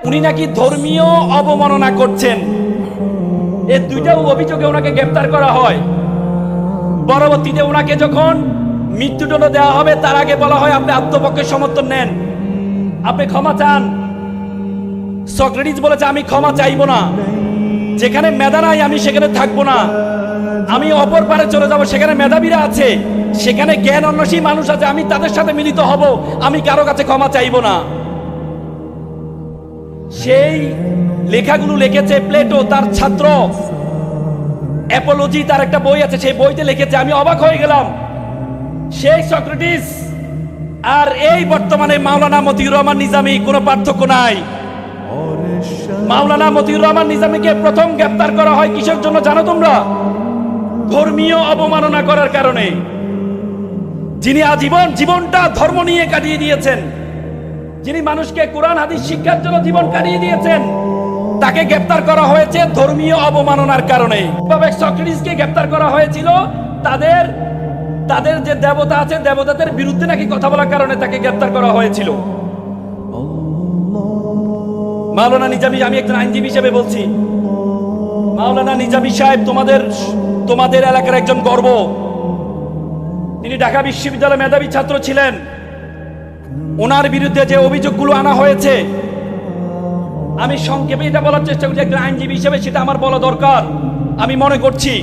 উনি নাকি ধর্মীয় অবমাননা করছেন। এই দুইটা অভিযোগে ওনাকে গ্রেফতার করা হয়। পরবর্তীতে ওনাকে যখন মৃত্যুদণ্ড দেওয়া হবে তার আগে বলা হয় আপনি আত্মপক্ষের সমর্থন নেন, আপনি ক্ষমা চান। সক্রেটিস বলেছে আমি ক্ষমা চাইবো না, যেখানে মেধা নাই আমি সেখানে থাকবো না, আমি অপর পারে চলে যাব, সেখানে মেধাবীরা আছে, সেখানে জ্ঞান অন্বেষী মানুষ আছে, আমি তাদের সাথে মিলিত হব, আমি কারো কাছে ক্ষমা চাইবো না। সেই লেখাগুলো লিখেছে প্লেটো, তার ছাত্র। অ্যাপোলজি তার একটা বই আছে, সেই বইতে লিখেছে, আমি অবাক হয়ে গেলাম। সেই সক্রেটিস আর এই বর্তমানে মাওলানা মতিউর রহমান নিজামী কোনো পার্থক্য নাই। মাওলানা মতিউর রহমান নিজামীকে প্রথম গ্রেফতার করা হয় কিসের জন্য জানো তোমরা? ধর্মীয় অবমাননা করার কারণে। যিনি আজীবন জীবনটা ধর্ম নিয়ে কাটিয়ে দিয়েছেন, যিনি মানুষকে কোরআন হাদিস শিক্ষার জন্য জীবন কাটিয়ে দিয়েছেন, তাকে গ্রেফতার করা হয়েছে ধর্মীয় অবমাননার কারণে। তবে সক্রেটিসকে গ্রেফতার করা হয়েছিল তাদের যে দেবতা আছে, দেবতাদের বিরুদ্ধে নাকি কথা বলার কারণে তাকে গ্রেফতার করা হয়েছিল। মাওলানা নিজামী, আমি একজন আইনজীবী হিসেবে বলছি, মাওলানা নিজামী সাহেব তোমাদের এলাকার একজন গর্ব। তিনি ঢাকা বিশ্ববিদ্যালয়ের মেধাবী ছাত্র ছিলেন। ওনার বিরুদ্ধে যে অভিযোগগুলো আনা হয়েছে, আমি সংক্ষেপে এটা বলার চেষ্টা করছি একজন আইনজীবী হিসেবে, সেটা আমার বলা দরকার। আমি মনে করছি